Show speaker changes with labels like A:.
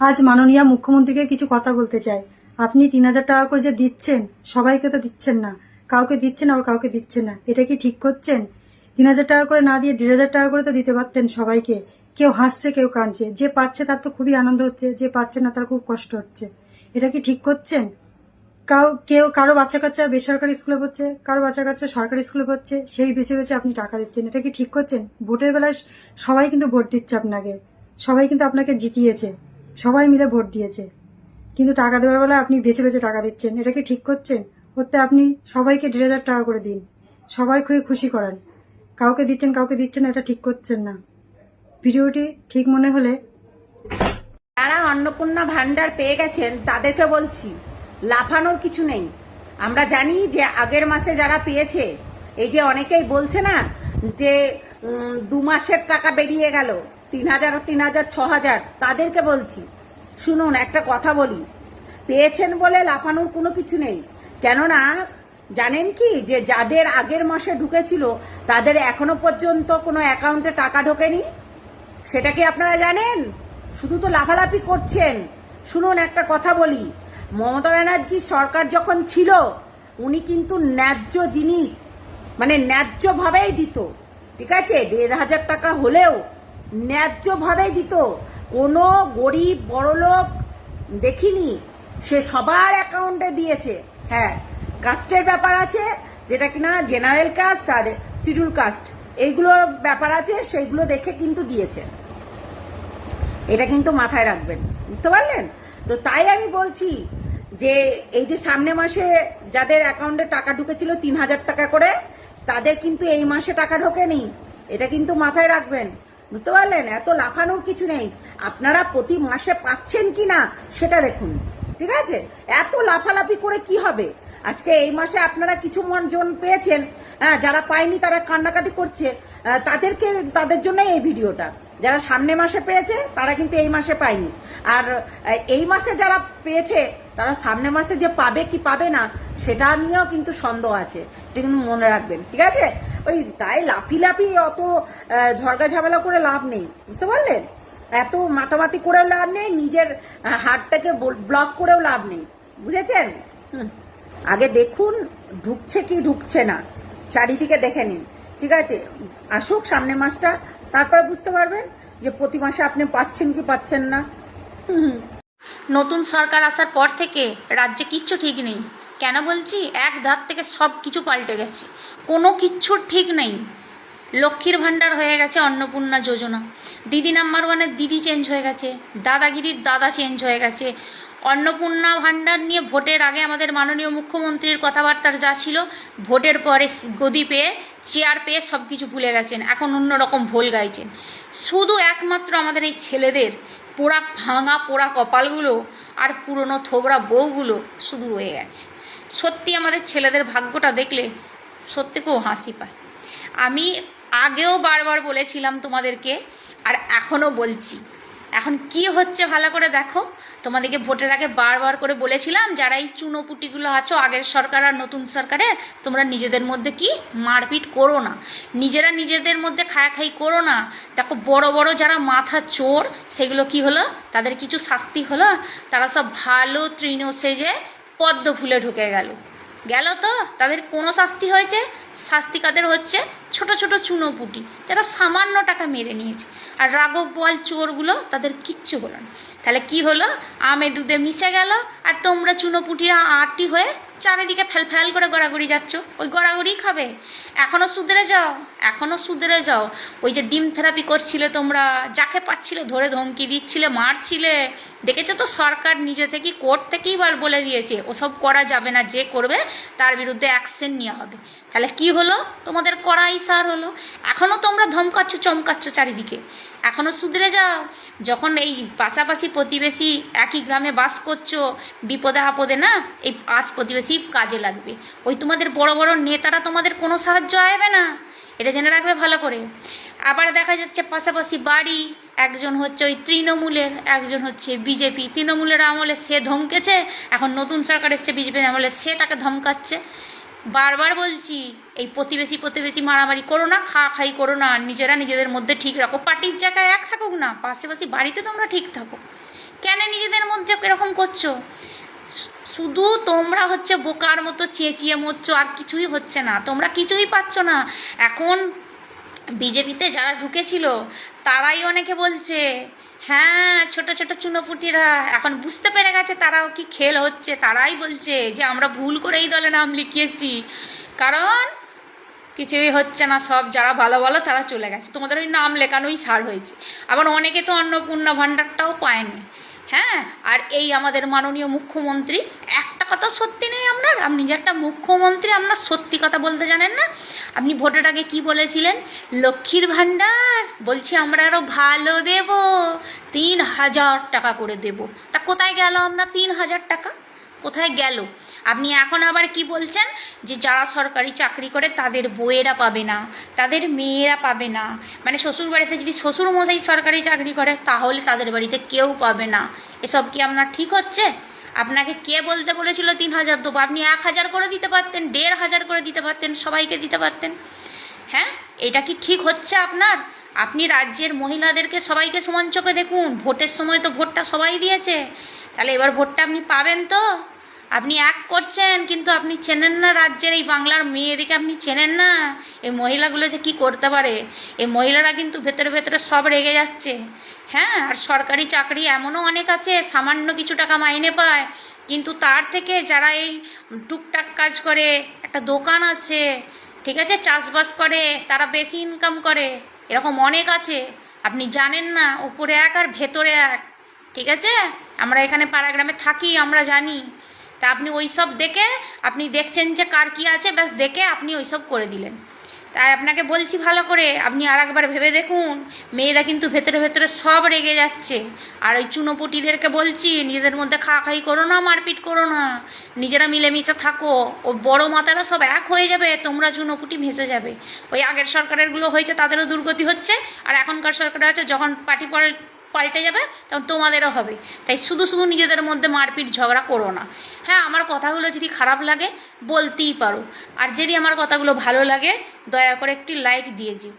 A: আজ মাননীয় মুখ্যমন্ত্রীকে কিছু কথা বলতে চাই। আপনি 3,000 টাকা করে যে দিচ্ছেন, সবাইকে তো দিচ্ছেন না, কাউকে দিচ্ছেন আর কাউকে দিচ্ছেন না, এটা কি ঠিক করছেন? 3,000 টাকা করে না দিয়ে 1,500 টাকা করে তো দিতে পারতেন সবাইকে। কেউ হাসছে, কেউ কাঁদছে, যে পাচ্ছে তার তো খুবই আনন্দ হচ্ছে, যে পাচ্ছে না তার খুব কষ্ট হচ্ছে। এটা কি ঠিক করছেন? কারো বাচ্চা কাচ্চা বেসরকারি স্কুলে পড়ছে, কারো বাচ্চা কাচ্চা সরকারি স্কুলে পড়ছে, সেই বেছে বেছে আপনি টাকা দিচ্ছেন, এটা কি ঠিক করছেন? ভোটের বেলায় সবাই কিন্তু ভোট দিচ্ছে আপনাকে, সবাই কিন্তু আপনাকে জিতিয়েছে, সবাই মিলে ভোট দিয়েছে, কিন্তু টাকা দেওয়ার বেলায় আপনি বেছে বেছে টাকা দিচ্ছেন, এটা কি ঠিক করছেন? করতে আপনি সবাইকে 1,500 টাকা করে দিন, সবাই খুশি করান। কাউকে দিচ্ছেন কাউকে দিচ্ছেন না, এটা ঠিক করছেন না। ভিডিওটি ঠিক মনে হলে
B: যারা অন্নপূর্ণা ভান্ডার পেয়ে গেছেন তাদেরকে বলছি, লাফানোর কিছু নেই। আমরা জানি যে আগের মাসে যারা পেয়েছে, এই যে অনেকেই বলছে না যে 2 মাসের টাকা বেরিয়ে গেল, 3,000 3,000 6,000, তাদেরকে বলছি শুনুন, একটা কথা বলি, পেয়েছেন বলে লাফানোর কোনো কিছু নেই। কেননা জানেন কি, যে যাদের আগের মাসে ঢুকেছিল তাদের এখনো পর্যন্ত কোনো অ্যাকাউন্টে টাকা ঢোকেনি, সেটা কি আপনারা জানেন? শুধু তো লাফালাফি করছেন। শুনুন, একটা কথা বলি, মমতা ব্যানার্জির সরকার যখন ছিল, উনি কিন্তু ন্যায্য জিনিস মানে ন্যায্যভাবেই দিত, ঠিক আছে? 1,500 টাকা হলেও ন্যায্যভাবেই দিত। কোনো গরিব বড়লোক দেখিনি, সে সবার অ্যাকাউন্টে দিয়েছে। হ্যাঁ, কাস্টের ব্যাপার আছে, যেটা কিনা জেনারেল কাস্ট আর শিডিউল কাস্ট, এইগুলো ব্যাপার আছে, সেইগুলো দেখে কিন্তু দিয়েছে। এটা কিন্তু মাথায় রাখবেন, বুঝতে পারলেন? তো তাই আমি বলছি যে এই যে সামনে মাসে যাদের অ্যাকাউন্টে টাকা ঢুকেছিল 3,000 টাকা করে, তাদের কিন্তু এই মাসে টাকা ঢোকেনি, এটা কিন্তু মাথায় রাখবেন, বুঝতে পারলেন? এত লাফানোর কিছু নেই। আপনারা প্রতি মাসে পাচ্ছেন কি না সেটা দেখুন, ঠিক আছে? এত লাফালাফি করে কি হবে? আজকে এই মাসে আপনারা কিছু জন পেয়েছেন, হ্যাঁ, যারা পায়নি তারা কান্নাকাটি করছে, তাদের জন্য এই ভিডিওটা। যারা সামনে মাসে পেয়েছে তারা কিন্তু এই মাসে পায়নি, আর এই মাসে যারা পেয়েছে তারা সামনে মাসে যে পাবে কি পাবে না সেটা নিয়েও কিন্তু সন্দেহ আছে, এটা কিন্তু মনে রাখবেন, ঠিক আছে? ওই তাই লাফি অত ঝড়গা ঝামেলা করে লাভ নেই, বুঝতে পারলেন? এত মাতামাতি করেও লাভ নেই, নিজের হাতটাকে ব্লক করেও লাভ নেই, বুঝেছেন? আগে দেখুন ঢুকছে কি ঢুকছে না, চারিদিকে দেখে নিন, ঠিক আছে? আসুক সামনের মাসটা, তারপর বুঝতে পারবেন যে প্রতি মাসে আপনি পাচ্ছেন কি পাচ্ছেন না।
C: নতুন সরকার আসার পর থেকে রাজ্যে কিচ্ছু ঠিক নেই। কেন বলছি? এক ধার থেকে সব কিছু পাল্টে গেছে, কোনো কিচ্ছুর ঠিক নেই। লক্ষ্মীর ভাণ্ডার হয়ে গেছে অন্নপূর্ণা যোজনা, দিদি নাম্বার ওয়ানের দিদি চেঞ্জ হয়ে গেছে, দাদাগিরির দাদা চেঞ্জ হয়ে গেছে। অন্নপূর্ণা ভাণ্ডার নিয়ে ভোটের আগে আমাদের মাননীয় মুখ্যমন্ত্রীর কথাবার্তা যা ছিল, ভোটের পরে গদি পেয়ে চেয়ার পেয়ে সব কিছু ভুলে গেছেন, এখন অন্যরকম ভোল গাইছেন। শুধু একমাত্র আমাদের এই ছেলেদের ভাঙা পোড়া কপালগুলো আর পুরনো থোবড়া বউগুলো শুধু রয়ে গেছে। সত্যি আমাদের ছেলেদের ভাগ্যটা দেখলে সত্যি খুব হাসি পায়। আমি আগেও বারবার বলেছিলাম তোমাদেরকে, আর এখনও বলছি, এখন কি হচ্ছে ভালো করে দেখো। তোমাদেরকে ভোটের আগে বারবার করে বলেছিলাম, যারা এই চুনোপুটিগুলো আছো আগের সরকার আর নতুন সরকারের, তোমরা নিজেদের মধ্যে কি মারপিট করো না, নিজেরা নিজেদের মধ্যে খায়াখাই করো না। দেখো বড় বড় যারা মাথা চোর, সেগুলো কি হলো, তাদের কিছু শাস্তি হলো, তারা সব ভালো তৃণ সেজে পদ্ম ফুলে ঢুকে গেল তো তাদের কোনো শাস্তি হয়েছে? শাস্তি কাদের হচ্ছে? ছোট ছোট চুনোপুটি যারা সামান্য টাকা মেরে নিয়েছে, আর রাঘব বোয়াল চোরগুলো তাদের কিচ্ছু হলো না। তাহলে কি হলো? আমে দুধে মিশে গেল, আর তোমরা চুনোপুটিরা আটটি হয়ে চারিদিকে ফ্যাল করে গড়াগড়ি যাচ্ছ, ওই গড়াগড়ি খাবে। এখনও সুধরে যাও। ওই যে ডিম থেরাপি করছিলে তোমরা, যাকে পাচ্ছিলে ধরে ধমকি দিচ্ছিলে, মারছিলে, দেখেছো তো সরকার নিজে থেকে কোর্ট থেকেই বলে দিয়েছে ওসব করা যাবে না, যে করবে তার বিরুদ্ধে অ্যাকশন নেওয়া হবে। তাহলে কি হলো? তোমাদের কড়া ইশার হলো। এখনও তোমরা ধমকাচ্ছ চমকাচ্ছ চারিদিকে, এখনও সুধরে যাও। যখন এই পাশাপাশি প্রতিবেশী একই গ্রামে বাস করছো, বিপদে আপদে না এই পাশ প্রতিবেশী কাজে লাগবে। ওই তোমাদের বড় বড় নেতারা তোমাদের কোনো সাহায্য আসবে না, এটা জেনে রাখবে ভালো করে। আবার দেখা যাচ্ছে পাশাপাশি বাড়ি, একজন হচ্ছে ওই তৃণমূলের, একজন হচ্ছে বিজেপি। তৃণমূলের আমলে সে ধমকেছে, এখন নতুন সরকার এসছে বিজেপির আমলে, সে তাকে ধমকাচ্ছে। বারবার বলছি, এই প্রতিবেশী মারামারি করো না, খাই করো না, নিজেরা নিজেদের মধ্যে ঠিক রাখো। পার্টির জায়গায় এক থাকুক না, পাশাপাশি বাড়িতে তোমরা ঠিক থাকো। কেন নিজেদের মধ্যে এরকম করছো? শুধু তোমরা হচ্ছে বোকার মতো চেঁচিয়ে মরছো, আর কিছুই হচ্ছে না, তোমরা কিছুই পাচ্ছ না। এখন বিজেপিতে যারা ঢুকেছিল তারাই অনেকে বলছে, হ্যাঁ ছোট ছোট চুনোপুটিরা এখন বুঝতে পেরে গেছে তারাও কি খেল হচ্ছে, তারাই বলছে যে আমরা ভুল করে এই দলে নাম লিখিয়েছি, কারণ কিছুই হচ্ছে না, সব যারা ভালো ভালো তারা চলে গেছে, তোমাদের ওই নাম লেখানোই সার হয়েছে। আবার অনেকে তো অন্নপূর্ণা ভাণ্ডারটাও পায়নি। হ্যাঁ, আর এই আমাদের মাননীয় মুখ্যমন্ত্রী, একটা কথা সত্যি নেই আপনার, আপনি যে একটা মুখ্যমন্ত্রী আপনার সত্যি কথা বলতে জানেন না। আপনি ভোটের আগে কি বলেছিলেন? লক্ষ্মীর ভাণ্ডার বলছি আমরা আরও ভালো দেব, 3,000 টাকা করে দেব। তা কোথায় গেল আপনার 3,000 টাকা? কোথায় গেল? আপনি এখন আবার কি বলছেন যে যারা সরকারি চাকরি করে তাদের বউয়েরা পাবে না, তাদের মেয়েরা পাবে না, মানে শ্বশুর বাড়িতে যদি শ্বশুর মশাই সরকারি চাকরি করে তাহলে তাদের বাড়িতে কেউ পাবে না। এসব কি আপনার ঠিক হচ্ছে? আপনাকে কে বলতে বলেছিল 3,000 দেবো? আপনি 1,000 করে দিতে পারতেন, 1,500 করে দিতে পারতেন, সবাইকে দিতে পারতেন। হ্যাঁ, এটা কি ঠিক হচ্ছে আপনার? আপনি রাজ্যের মহিলাদেরকে সবাইকে সমান চোখে দেখুন, ভোটের সময় তো ভোটটা সবাই দিয়েছে, তাহলে এবার ভোটটা আপনি পাবেন তো? আপনি এক করছেন কিন্তু আপনি চেনেন না রাজ্যের এই বাংলার মেয়েদিকে, আপনি চেনেন না এই মহিলাগুলো যে কী করতে পারে। এই মহিলারা কিন্তু ভেতরে ভেতরে সব রেগে যাচ্ছে। হ্যাঁ, আর সরকারি চাকরি এমনও অনেক আছে সামান্য কিছু টাকা মাইনে পায়, কিন্তু তার থেকে যারা এই টুকটাক কাজ করে, একটা দোকান আছে, ঠিক আছে, চাষবাস করে, তারা বেশি ইনকাম করে, এরকম অনেক আছে। আপনি জানেন না, উপরে এক আর ভেতরে এক। ঠিক আছে, আমরা এখানে পাড়াগ্রামে থাকি, আমরা জানি। তা আপনি ওই সব দেখে আপনি দেখছেন যে কার কী আছে, ব্যাস দেখে আপনি ওই সব করে দিলেন। তাই আপনাকে বলছি ভালো করে আপনি আর একবার ভেবে দেখুন, মেয়েরা কিন্তু ভেতরে ভেতরে সব রেগে যাচ্ছে। আর ওই চুনোপুটিদেরকে বলছি নিজেদের মধ্যে খাওয়াখাই করো না, মারপিট করো না, নিজেরা মিলেমিশে থাকো। ও বড় মাতারা সব এক হয়ে যাবে, তোমরা চুনোপুটি ভেসে যাবে। ওই আগের সরকারেরগুলো হয়েছে তাদেরও দুর্গতি হচ্ছে, আর এখনকার সরকার আছে যখন পার্টি পাল্টে যাবে তখন তোমাদেরও হবে। তাই শুধু শুধু নিজেদের মধ্যে মারপিট ঝগড়া করো না। হ্যাঁ, আমার কথাগুলো যদি খারাপ লাগে বলতেই পারো, আর যদি আমার কথাগুলো ভালো লাগে দয়া করে একটি লাইক দিয়ে যেও।